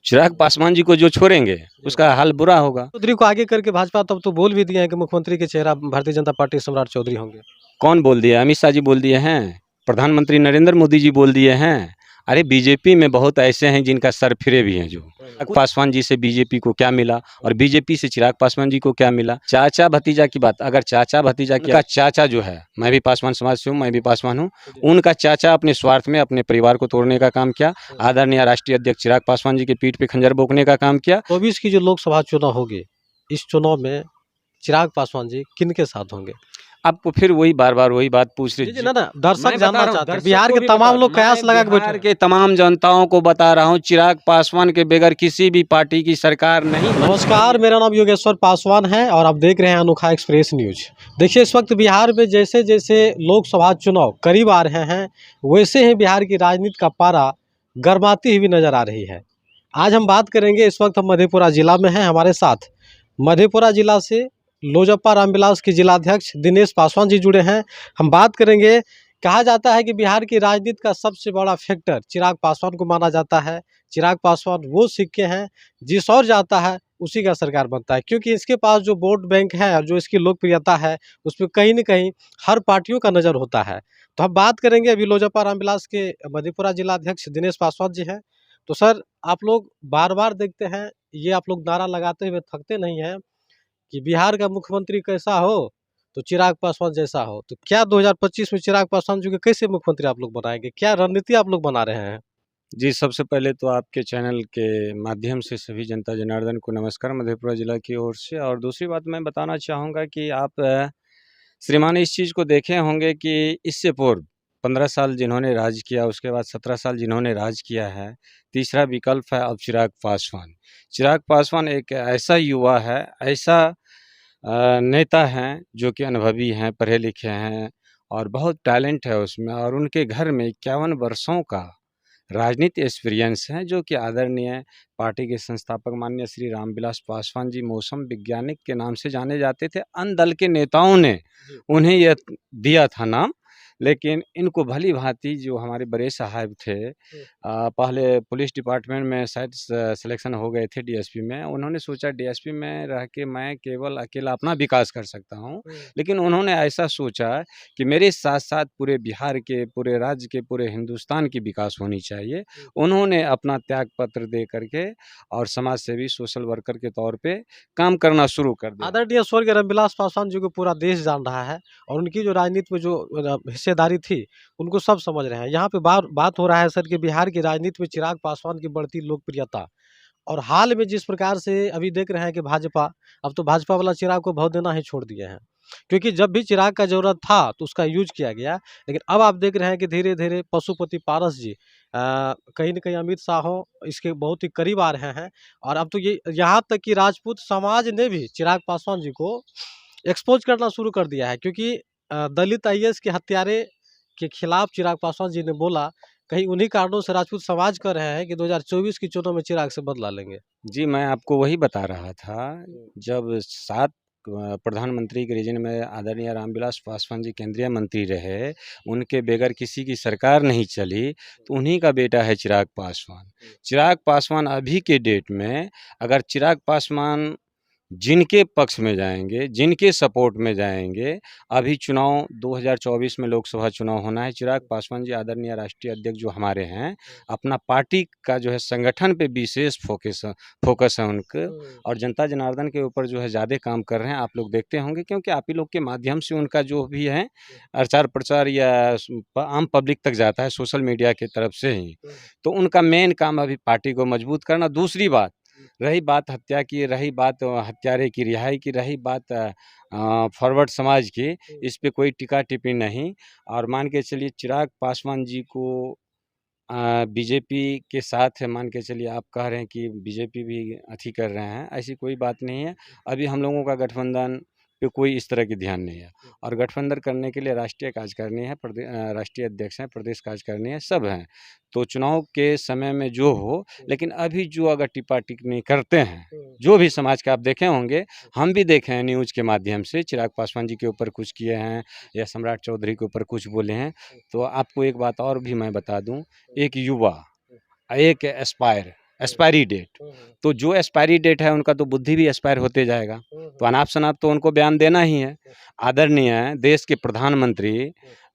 चिराग पासवान जी को जो छोड़ेंगे उसका हाल बुरा होगा। चौधरी को आगे करके भाजपा तब तो बोल भी दिए हैं कि मुख्यमंत्री के चेहरा भारतीय जनता पार्टी सम्राट चौधरी होंगे। कौन बोल दिया? अमित शाह जी बोल दिए हैं, प्रधानमंत्री नरेंद्र मोदी जी बोल दिए हैं। अरे बीजेपी में बहुत ऐसे हैं जिनका सर फिरे भी हैं। जो पासवान जी से बीजेपी को क्या मिला और बीजेपी से चिराग पासवान जी को क्या मिला? चाचा भतीजा की बात, अगर चाचा भतीजा का चाचा जो है, मैं भी पासवान समाज से हूँ, मैं भी पासवान हूँ, उनका चाचा अपने स्वार्थ में अपने परिवार को तोड़ने का काम किया। आदरणीय राष्ट्रीय अध्यक्ष चिराग पासवान जी की पीठ पे खंजर बोकने का काम किया। 24 की जो लोकसभा चुनाव होगी, इस चुनाव में चिराग पासवान जी किन के साथ होंगे? आपको फिर वही बार बार वही बात पूछ रहे। ना दर्शक जानना चाहते हैं, बिहार के तमाम लोग कयास लगा के बैठे बिहार के तमाम जनताओं को बता रहा हूँ, चिराग पासवान के बगैर किसी भी पार्टी की सरकार नहीं। नमस्कार, मेरा नाम योगेश्वर पासवान है और आप देख रहे हैं अनोखा एक्सप्रेस न्यूज। देखिए, इस वक्त बिहार में जैसे जैसे लोकसभा चुनाव करीब आ रहे हैं, वैसे ही बिहार की राजनीति का पारा गर्माती हुई नजर आ रही है। आज हम बात करेंगे, इस वक्त हम मधेपुरा जिला में हैं। हमारे साथ मधेपुरा जिला से लोजपा रामविलास के जिलाध्यक्ष दिनेश पासवान जी जुड़े हैं। हम बात करेंगे, कहा जाता है कि बिहार की राजनीति का सबसे बड़ा फैक्टर चिराग पासवान को माना जाता है। चिराग पासवान वो सिक्के हैं, जिस और जाता है उसी का सरकार बनता है, क्योंकि इसके पास जो वोट बैंक है और जो इसकी लोकप्रियता है, उसमें कहीं न कहीं हर पार्टियों का नज़र होता है। तो हम बात करेंगे, अभी लोजपा रामविलास के मधेपुरा जिलाध्यक्ष दिनेश पासवान जी हैं। तो सर, आप लोग बार-बार देखते हैं, ये आप लोग नारा लगाते हुए थकते नहीं हैं कि बिहार का मुख्यमंत्री कैसा हो तो चिराग पासवान जैसा हो। तो क्या 2025 में चिराग पासवान जी को कैसे मुख्यमंत्री आप लोग बनाएंगे? क्या रणनीति आप लोग बना रहे हैं? जी, सबसे पहले तो आपके चैनल के माध्यम से सभी जनता जनार्दन को नमस्कार मधेपुरा जिला की ओर से। और दूसरी बात मैं बताना चाहूँगा कि आप श्रीमान इस चीज़ को देखे होंगे कि इससे पूर्व 15 साल जिन्होंने राज किया, उसके बाद 17 साल जिन्होंने राज किया है, तीसरा विकल्प है अब चिराग पासवान। चिराग पासवान एक ऐसा युवा है, ऐसा नेता हैं जो कि अनुभवी हैं, पढ़े लिखे हैं और बहुत टैलेंट है उसमें, और उनके घर में 51 वर्षों का राजनीति एक्सपीरियंस है, जो कि आदरणीय पार्टी के संस्थापक माननीय श्री रामविलास पासवान जी मौसम वैज्ञानिक के नाम से जाने जाते थे। अन्य दल के नेताओं ने उन्हें यह दिया था नाम, लेकिन इनको भली भांति जो हमारे बड़े साहब थे, पहले पुलिस डिपार्टमेंट में शायद सिलेक्शन हो गए थे डीएसपी में। उन्होंने सोचा डीएसपी में रह के मैं केवल अकेला अपना विकास कर सकता हूँ, लेकिन उन्होंने ऐसा सोचा कि मेरे साथ साथ पूरे बिहार के, पूरे राज्य के, पूरे हिंदुस्तान की विकास होनी चाहिए। उन्होंने अपना त्याग पत्र दे करके और समाज सेवी सोशल वर्कर के तौर पे काम करना शुरू कर दिया। आदरणीय स्वर्गीय रामविलास पासवान जी को पूरा देश जान रहा है और उनकी जो राजनीति में जो हिस्सेदारी थी, उनको सब समझ रहे हैं। यहाँ पे बात हो रहा है सर कि बिहार की राजनीति में चिराग पासवान की बढ़ती लोकप्रियता, और हाल में जिस प्रकार से अभी देख रहे हैं कि भाजपा, अब तो भाजपा वाला चिराग को भौं देना ही छोड़ दिए हैं, क्योंकि जब भी चिराग का ज़रूरत था तो उसका यूज़ किया गया। लेकिन अब आप देख रहे हैं कि धीरे-धीरे पशुपति पारस जी कहीं न कहीं अमित शाह इसके बहुत ही करीब आ रहे हैं। और अब तो ये यहाँ तक कि राजपूत समाज ने भी चिराग पासवान जी को एक्सपोज़ करना शुरू कर दिया है, क्योंकि दलित आईएएस के हत्यारे के खिलाफ चिराग पासवान जी ने बोला, कहीं उन्हीं कारणों से राजपूत समाज कह रहे हैं कि 2024 के चुनाव में चिराग से बदला लेंगे। जी, मैं आपको वही बता रहा था, जब 7 प्रधानमंत्री के रीजन में आदरणीय रामविलास पासवान जी केंद्रीय मंत्री रहे, उनके बगैर किसी की सरकार नहीं चली, तो उन्हीं का बेटा है चिराग पासवान। चिराग पासवान अभी के डेट में, अगर चिराग पासवान जिनके पक्ष में जाएंगे, जिनके सपोर्ट में जाएंगे, अभी चुनाव 2024 में लोकसभा चुनाव होना है। चिराग पासवान जी आदरणीय राष्ट्रीय अध्यक्ष जो हमारे हैं, अपना पार्टी का जो है संगठन पे विशेष फोकस है उनके, और जनता जनार्दन के ऊपर जो है ज़्यादा काम कर रहे हैं। आप लोग देखते होंगे, क्योंकि आप ही लोग के माध्यम से उनका जो भी है प्रचार प्रचार या आम पब्लिक तक जाता है सोशल मीडिया की तरफ से ही। तो उनका मेन काम अभी पार्टी को मजबूत करना। दूसरी बात, रही बात हत्या की, रही बात हत्यारे की रिहाई की, रही बात फॉरवर्ड समाज की, इस पे कोई टिक्का टिप्पणी नहीं। और मान के चलिए चिराग पासवान जी को बीजेपी के साथ मान के चलिए, आप कह रहे हैं कि बीजेपी भी अथी कर रहे हैं, ऐसी कोई बात नहीं है। अभी हम लोगों का गठबंधन पे कोई इस तरह की ध्यान नहीं है, और गठबंधन करने के लिए राष्ट्रीय कार्य करनी है, राष्ट्रीय अध्यक्ष हैं, प्रदेश कार्य करनी है, सब हैं। तो चुनाव के समय में जो हो, लेकिन अभी जो अगर टिप्पा टिप्पणी करते हैं, जो भी समाज के आप देखे होंगे, हम भी देखे हैं न्यूज़ के माध्यम से, चिराग पासवान जी के ऊपर कुछ किए हैं या सम्राट चौधरी के ऊपर कुछ बोले हैं। तो आपको एक बात और भी मैं बता दूं, एक युवा, एक एस्पायर एक्सपायरी डेट। तो जो एक्सपायरी डेट है उनका तो बुद्धि भी एक्सपायर होते जाएगा। तो अनाप शनाप तो उनको बयान देना ही है। आदरणीय देश के प्रधानमंत्री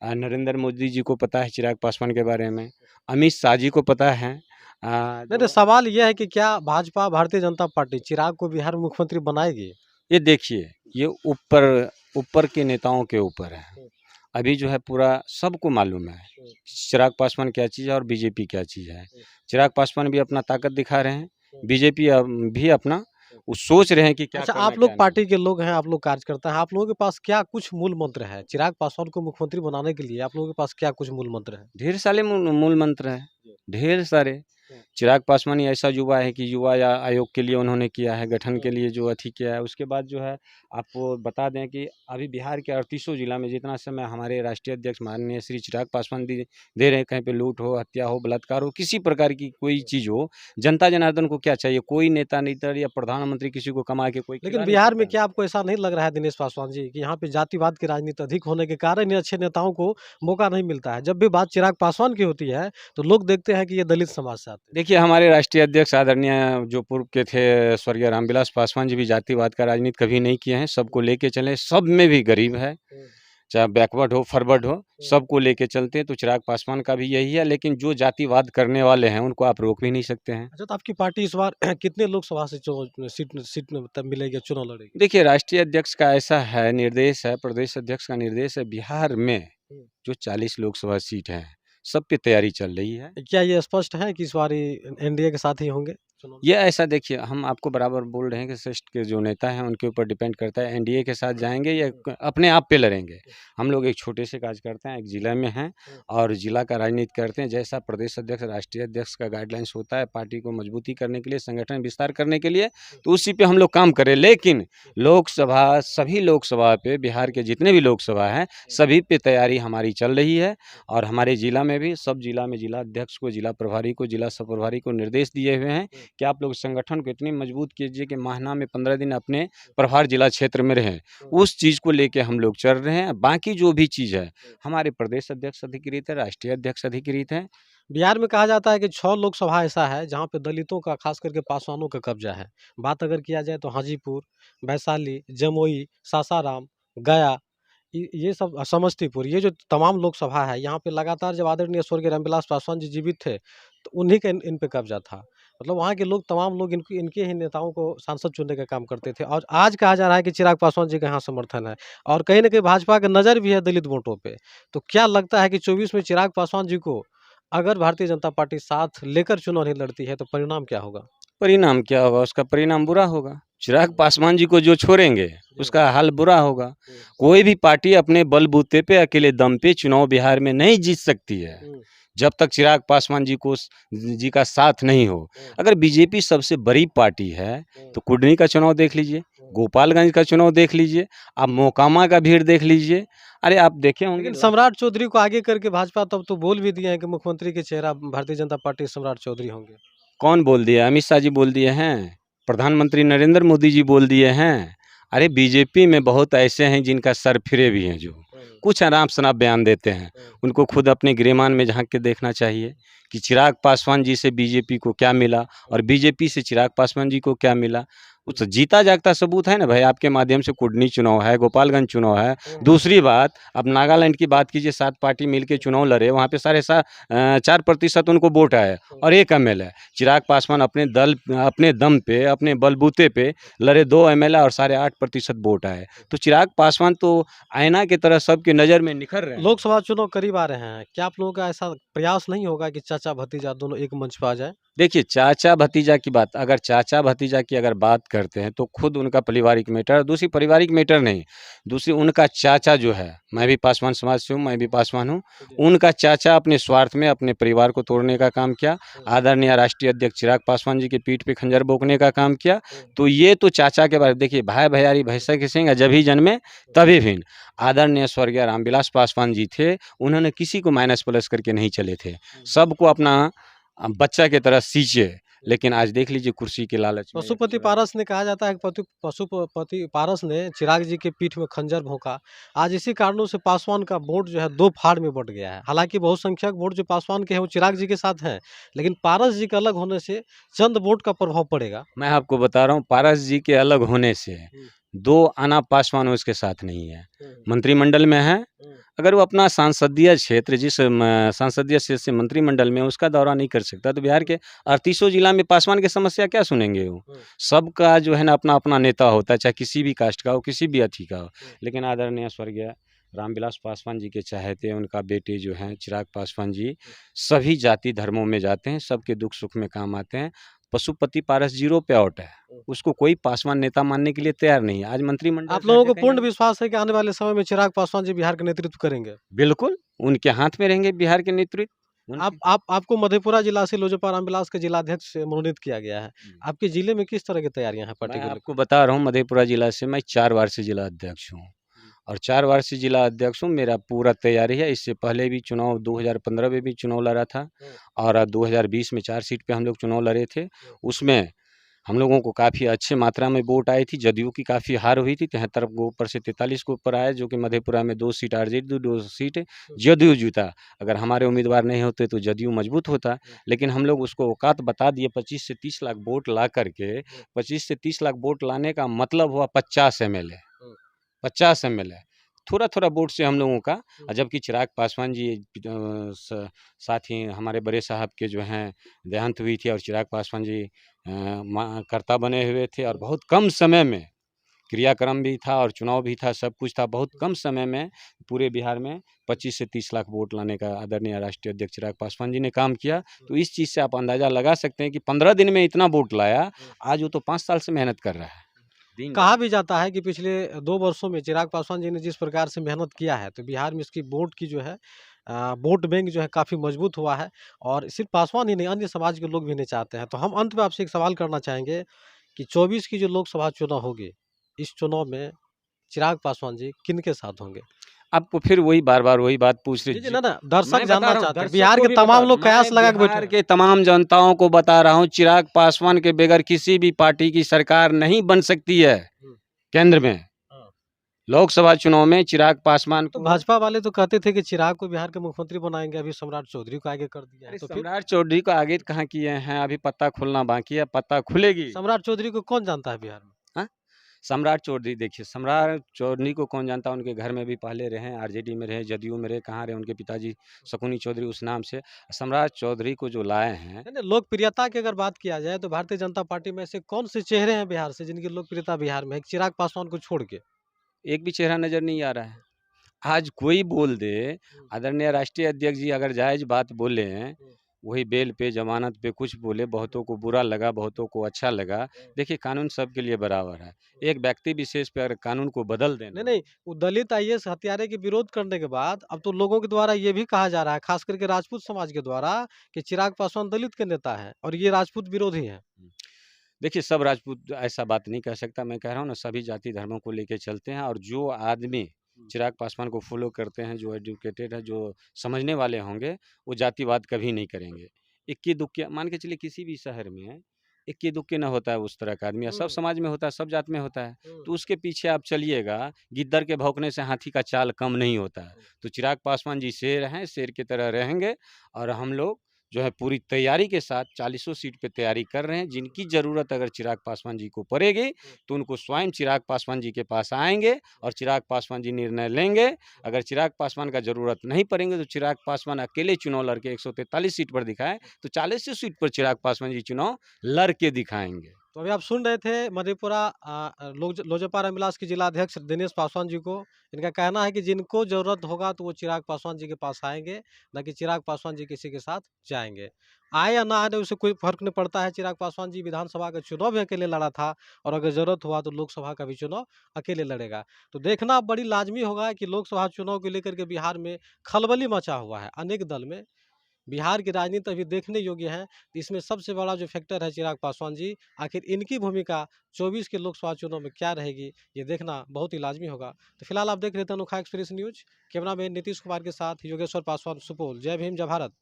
नरेंद्र मोदी जी को पता है चिराग पासवान के बारे में, अमित शाह जी को पता है। नहीं नहीं, सवाल यह है कि क्या भाजपा भारतीय जनता पार्टी चिराग को बिहार में मुख्यमंत्री बनाएगी? ये देखिए, ये ऊपर ऊपर के नेताओं के ऊपर है। अभी जो है पूरा सबको मालूम है चिराग पासवान क्या चीज़ है और बीजेपी क्या चीज़ है। चिराग पासवान भी अपना ताकत दिखा रहे हैं, बीजेपी भी अपना वो सोच रहे हैं कि क्या अच्छा, करना आप क्या लोग नहीं। पार्टी के लोग हैं, आप लोग कार्यकर्ता हैं, आप लोगों के पास क्या कुछ मूल मंत्र है? चिराग पासवान को मुख्यमंत्री बनाने के लिए आप लोगों के पास क्या कुछ मूल मंत्र है? ढेर सारे मूल मंत्र हैं, ढेर सारे। चिराग पासवान ही ऐसा युवा है कि युवा या आयोग के लिए उन्होंने किया है, गठन के लिए जो अथी किया है। उसके बाद जो है आपको बता दें कि अभी बिहार के 38 जिला में जितना समय हमारे राष्ट्रीय अध्यक्ष माननीय श्री चिराग पासवान दे रहे हैं, कहीं पे लूट हो, हत्या हो, बलात्कार हो, किसी प्रकार की कोई चीज़ हो, जनता जनार्दन को क्या चाहिए? कोई नेता नेता या प्रधानमंत्री किसी को कमा के कोई लेकिन खिला नहीं बिहार में सकता। क्या आपको ऐसा नहीं लग रहा है दिनेश पासवान जी कि यहाँ पे जातिवाद की राजनीति अधिक होने के कारण ही अच्छे नेताओं को मौका नहीं मिलता है? जब भी बात चिराग पासवान की होती है तो लोग देखते हैं कि ये दलित समाज से आते हैं। देखिए, हमारे राष्ट्रीय अध्यक्ष आदरणीय जो पूर्व के थे स्वर्गीय रामविलास पासवान जी भी जातिवाद का राजनीति कभी नहीं किए हैं, सबको लेके चले, सब में भी गरीब है, चाहे बैकवर्ड हो, फॉरवर्ड हो, सबको लेके चलते हैं। तो चिराग पासवान का भी यही है, लेकिन जो जातिवाद करने वाले हैं उनको आप रोक भी नहीं सकते हैं। अच्छा, तो आपकी पार्टी इस बार कितने लोकसभा से सीट में तब मिलेगी, चुनाव लड़ेगी? देखिए, राष्ट्रीय अध्यक्ष का ऐसा है निर्देश है, प्रदेश अध्यक्ष का निर्देश है, बिहार में जो 40 लोकसभा सीट हैं, सब पे तैयारी चल रही है। क्या ये स्पष्ट है कि इस बार एनडीए के साथ ही होंगे चुनाव? ये ऐसा देखिए, हम आपको बराबर बोल रहे हैं कि श्रेष्ठ के जो नेता हैं उनके ऊपर डिपेंड करता है, एनडीए के साथ जाएंगे या अपने आप पे लड़ेंगे। हम लोग एक छोटे से काज करते हैं, एक जिला में हैं और जिला का राजनीति करते हैं। जैसा प्रदेश अध्यक्ष राष्ट्रीय अध्यक्ष का गाइडलाइंस होता है पार्टी को मजबूती करने के लिए, संगठन विस्तार करने के लिए, तो उसी पे हम लोग काम करें। लेकिन लोकसभा, सभी लोकसभा पे, बिहार के जितने भी लोकसभा हैं सभी पे तैयारी हमारी चल रही है। और हमारे जिला में भी, सब जिला में जिला अध्यक्ष को, जिला प्रभारी को, जिला सह प्रभारी को निर्देश दिए हुए हैं कि आप लोग संगठन को इतनी मजबूत कीजिए कि माह में 15 दिन अपने प्रभार जिला क्षेत्र में रहें। उस चीज़ को लेके हम लोग चल रहे हैं। बाकी जो भी चीज़ है हमारे प्रदेश अध्यक्ष अधिकृत है, राष्ट्रीय अध्यक्ष अधिकृत है। बिहार में कहा जाता है कि 6 लोकसभा ऐसा है जहाँ पे दलितों का, खास करके पासवानों का कब्जा है। बात अगर किया जाए तो हाजीपुर, वैशाली, जमुई, सासाराम, गया, ये सब, समस्तीपुर, ये जो तमाम लोकसभा है, यहाँ पे लगातार जब आदरणीय स्वर्गीय रामविलास पासवान जी जीवित थे तो उन्हीं का इन पे कब्जा था। मतलब वहाँ के लोग, तमाम लोग इनके ही नेताओं को सांसद चुनने का काम करते थे। और आज कहा जा रहा है कि चिराग पासवान जी का यहाँ समर्थन है और कहीं न कहीं भाजपा का नज़र भी है दलित वोटों पे। तो क्या लगता है कि 24 में चिराग पासवान जी को अगर भारतीय जनता पार्टी साथ लेकर चुनाव नहीं लड़ती है तो परिणाम क्या होगा? परिणाम क्या होगा? उसका परिणाम बुरा होगा। चिराग पासवान जी को जो छोड़ेंगे उसका हाल बुरा होगा। कोई भी पार्टी अपने बलबूते पे, अकेले दम पे चुनाव बिहार में नहीं जीत सकती है जब तक चिराग पासवान जी का साथ नहीं हो। अगर बीजेपी सबसे बड़ी पार्टी है तो कुडनी का चुनाव देख लीजिए, गोपालगंज का चुनाव देख लीजिए, आप मोकामा का भीड़ देख लीजिए। अरे आप देखे होंगे लेकिन सम्राट चौधरी को आगे करके भाजपा तब तो बोल भी दिए हैं कि मुख्यमंत्री के चेहरा भारतीय जनता पार्टी सम्राट चौधरी होंगे। कौन बोल दिया? अमित शाह जी बोल दिए हैं, प्रधानमंत्री नरेंद्र मोदी जी बोल दिए हैं। अरे बीजेपी में बहुत ऐसे हैं जिनका सर फिरे भी हैं, जो कुछ आराम शनाप बयान देते हैं। उनको खुद अपने गिरेमान में झांक के देखना चाहिए कि चिराग पासवान जी से बीजेपी को क्या मिला और बीजेपी से चिराग पासवान जी को क्या मिला। उस जीता जागता सबूत है ना भाई, आपके माध्यम से कुडनी चुनाव है, गोपालगंज चुनाव है। दूसरी बात, अब नागालैंड की बात कीजिए, 7 पार्टी मिलके चुनाव लड़े, वहाँ पे 4.5% उनको वोट आए और 1 एमएलए। चिराग पासवान अपने दम पे, अपने बलबूते पे लड़े, 2 एमएलए और 8.5% वोट आए। तो चिराग पासवान तो आईना की तरह सबकी नज़र में निखर रहे हैं। लोकसभा चुनाव करीब आ रहे हैं, क्या आप लोगों का ऐसा प्रयास नहीं होगा कि चाचा भतीजा दोनों एक मंच पर आ जाए? देखिए, चाचा भतीजा की बात, अगर चाचा भतीजा की अगर बात करते हैं तो खुद उनका पारिवारिक मैटर, दूसरी पारिवारिक मैटर नहीं, दूसरी उनका चाचा जो है, मैं भी पासवान समाज से हूँ, मैं भी पासवान हूँ, उनका चाचा अपने स्वार्थ में अपने परिवार को तोड़ने का काम किया, आदरणीय राष्ट्रीय अध्यक्ष चिराग पासवान जी की पीठ पे खंजर बोकने का काम किया। तो ये तो चाचा के बारे, देखिए भाई भैयारी भैंसा के सिंह जब ही जन्मे तभी भिन्न। आदरणीय स्वर्गीय रामविलास पासवान जी थे, उन्होंने किसी को माइनस प्लस करके नहीं चले थे, सबको अपना बच्चा की तरह सींचे। लेकिन आज देख लीजिए कुर्सी के लालच में या पशुपति किसी और पारस ने कहा जाता है कि पशुपति पारस ने चिराग जी के पीठ में खंजर भोंका। आज इसी कारणों से पासवान का वोट जो है 2 फाड़ में बँट गया है। हालाँकि बहुसंख्यक वोट जो पासवान के हैं वो चिराग जी के साथ हैं, लेकिन पारस जी के अलग होने से चंद वोट का प्रभाव पड़ेगा। मैं आपको बता रहा हूँ पारस जी के अलग होने से हुँ। 2 आना पासवान उसके साथ नहीं है। हुँ, मंत्रिमंडल में है, हुँ, अगर वो अपना सांसदीय क्षेत्र जिस सांसदीय क्षेत्र से मंत्रिमंडल में उसका दौरा नहीं कर सकता, तो बिहार के 38 जिला में पासवान की समस्या क्या सुनेंगे वो? हुँ, सबका जो है ना अपना-अपना नेता होता है, चाहे किसी भी कास्ट का हो, किसी भी अथी का हो। हुँ। लेकिन आदरणीय स्वर्गीय रामविलास पासवान जी के चहेते उनका बेटे जो हैं चिराग पासवान जी, सभी जाति धर्मों में जाते हैं, सबके दुख-सुख में काम आते हैं। पशुपति पारस ज़ीरो पे आउट है, उसको कोई पासवान नेता मानने के लिए तैयार नहीं है। आज मंत्रिमंडल आप से हर लोगों को जगह पूर्ण नाम विश्वास है कि आने वाले समय में चिराग पासवान जी बिहार का नेतृत्व करेंगे? बिल्कुल, उनके हाथ में रहेंगे बिहार के नेतृत्व, उनके आपको मधेपुरा जिला से लोजपा रामविलास के जिलाध्यक्ष मनोनीत किया गया है। हुँ। आपके जिले में किस तरह की तैयारियाँ हैं मैं पार्टी को आपको लेकर? बता रहा हूँ मधेपुरा जिला से मैं 4 बार से जिला अध्यक्ष हूँ हुँ, और 4 बार से जिला अध्यक्ष हूँ, मेरा पूरा तैयारी है। इससे पहले भी चुनाव 2015 में भी चुनाव लड़ा था हुँ, और 2020 में 4 सीट पे हम लोग चुनाव लड़े थे। हुँ, उसमें हम लोगों को काफ़ी अच्छे मात्रा में वोट आई थी, जदयू की काफ़ी हार हुई थी, 73 के ऊपर से 43 के ऊपर आया, जो कि मधेपुरा में 2 सीट आरजेडी 2 सीट हुँ, जदयू जीता। अगर हमारे उम्मीदवार नहीं होते तो जदयू मजबूत होता, हुँ, लेकिन हम लोग उसको औकात बता दिए 25 से 30 लाख वोट ला करके, हुँ, 25 से 30 लाख वोट लाने का मतलब हुआ 50 एमएलए, हुँ, 50 एमएलए। थोड़ा-थोड़ा वोट से हम लोगों का हुँ, जबकि चिराग पासवान जी साथ ही हमारे बड़े साहब के जो हैं देहांत हुई थी और चिराग पासवान जी कर्ता बने हुए थे और हुँ, बहुत कम समय में क्रियाक्रम भी था और चुनाव भी था, सब कुछ था। बहुत कम समय में पूरे बिहार में 25 से 30 लाख वोट लाने का आदरणीय राष्ट्रीय अध्यक्ष चिराग पासवान जी ने काम किया। हुँ, तो इस चीज़ से आप अंदाज़ा लगा सकते हैं कि 15 दिन में इतना वोट लाया, हुँ। आज वो तो 5 साल से मेहनत कर रहा है, कहा दिन-रात। भी जाता है कि पिछले 2 वर्षों में चिराग पासवान जी ने जिस प्रकार से मेहनत किया है, तो बिहार में इसकी वोट की जो है वोट बैंक जो है काफ़ी मजबूत हुआ है और सिर्फ़ पासवान ही नहीं, अन्य समाज के लोग भी इन्हें चाहते हैं। तो हम अंत में आपसे एक सवाल करना चाहेंगे कि 24 की जो लोकसभा चुनाव होगी, इस चुनाव में चिराग पासवान जी किनके साथ होंगे? आपको फिर वही बार-बार वही बात पूछ रहे जी, जी ना, ना, दर्शक मैं बता जानना रहा हूँ चाहते हैं। दर्शक बिहार को के भी बता तमाम रहा हूँ, लोग कयास मैं लगा के बैठे बिहार हैं। के तमाम जनताओं को बता रहा हूँ, चिराग पासवान के बगैर किसी भी पार्टी की सरकार नहीं बन सकती है, हुँ, केंद्र में। हाँ। लोकसभा चुनाव में चिराग पासवान तो को भाजपा वाले तो कहते थे कि चिराग को बिहार के मुख्यमंत्री बनाएँगे, अभी सम्राट चौधरी को आगे कर दिया है। अरे तो फिर सम्राट चौधरी को आगे कहाँ किए हैं, अभी पत्ता खुलना बाकी है, पत्ता खुलेगी। सम्राट चौधरी को कौन जानता है बिहार में? हाँ? सम्राट चौधरी देखिए, सम्राट चौधरी को कौन जानता है, उनके घर में भी पहले रहे हैं, आरजेडी में रहे, जदयू में रहे, कहाँ रहे उनके पिताजी शकुनी चौधरी उस नाम से। सम्राट चौधरी को जो लाए हैं, नहीं, नहीं, लोकप्रियता की अगर बात किया जाए तो भारतीय जनता पार्टी में ऐसे कौन से चेहरे हैं बिहार से जिनकी लोकप्रियता बिहार में है? चिराग पासवान को छोड़ के? एक भी चेहरा नज़र नहीं आ रहा है। आज कोई बोल दे, हुँ, आदरणीय राष्ट्रीय अध्यक्ष जी अगर जायज़ बात बोलें, हुँ, वही बेल पे, ज़मानत पे कुछ बोले, हुँ, बहुतों को बुरा लगा, बहुतों को अच्छा लगा। हुँ, देखिए कानून सबके लिए बराबर है। हुँ। एक व्यक्ति विशेष पे अगर कानून को बदल नहीं, देना नहीं, वो दलित आईएएस हत्यारे के विरोध करने के बाद अब तो लोगों के द्वारा ये भी कहा जा रहा है, खास करके राजपूत समाज के द्वारा कि चिराग पासवान दलित के नेता हैं और ये राजपूत विरोधी हैं। हुँ। देखिए सब राजपूत ऐसा बात नहीं कह सकता, मैं कह रहा हूँ ना सभी जाति धर्मों को लेके चलते हैं और जो आदमी हुँ, चिराग पासवान को फ़ॉलो करते हैं, जो एजुकेटेड है, जो समझने वाले होंगे, वो जातिवाद कभी नहीं करेंगे। इक्की-दुक्के मान के चलिए किसी भी शहर में इक्की-दुक्के ना होता है उस तरह का आदमी या सब हुँ, समाज में होता है, सब जात में होता है। हुँ, तो उसके पीछे आप चलिएगा, गिद्दर के भौंकने से हाथी का चाल कम नहीं होता है। हुँ। तो चिराग पासवान जी शेर हैं, शेर की तरह रहेंगे और हम लोग जो है पूरी तैयारी के साथ चालीसों सीट पे तैयारी कर रहे हैं। जिनकी ज़रूरत अगर चिराग पासवान जी को पड़ेगी, तो उनको स्वयं चिराग पासवान जी के पास आएँगे और चिराग पासवान जी निर्णय लेंगे। अगर चिराग पासवान का ज़रूरत नहीं पड़ेंगे, तो चिराग पासवान अकेले चुनाव लड़ के 143 सीट पर दिखाएँ, तो 40 सीट पर चिराग पासवान जी चुनाव लड़ के दिखाएँगे। तो अभी आप सुन रहे थे मधेपुरा लोजपा रामविलास के जिलाध्यक्ष दिनेश पासवान जी को। इनका कहना है कि जिनको ज़रूरत होगा तो वो चिराग पासवान जी के पास आएँगे, ना कि चिराग पासवान जी किसी के साथ जाएँगे। आए या ना आए उससे कोई फ़र्क नहीं पड़ता है, चिराग पासवान जी विधानसभा का चुनाव भी अकेले लड़ा था और अगर ज़रूरत हुआ तो लोकसभा का भी चुनाव अकेले लड़ेगा। तो देखना अब बड़ी लाज़मी होगा कि लोकसभा चुनाव को लेकर के बिहार में खलबली मचा हुआ है, अनेक दल में। बिहार की राजनीति अभी देखने योग्य है। इसमें सबसे बड़ा जो फैक्टर है चिराग पासवान जी, आखिर इनकी भूमिका 24 के लोकसभा चुनाव में क्या रहेगी, ये देखना बहुत ही लाज़मी होगा। तो फिलहाल आप देख रहे थे अनोखा express news, cameraman Nitish Kumar के साथ योगेश्वर पासवान, सुपौल। जय भीम, जय भारत।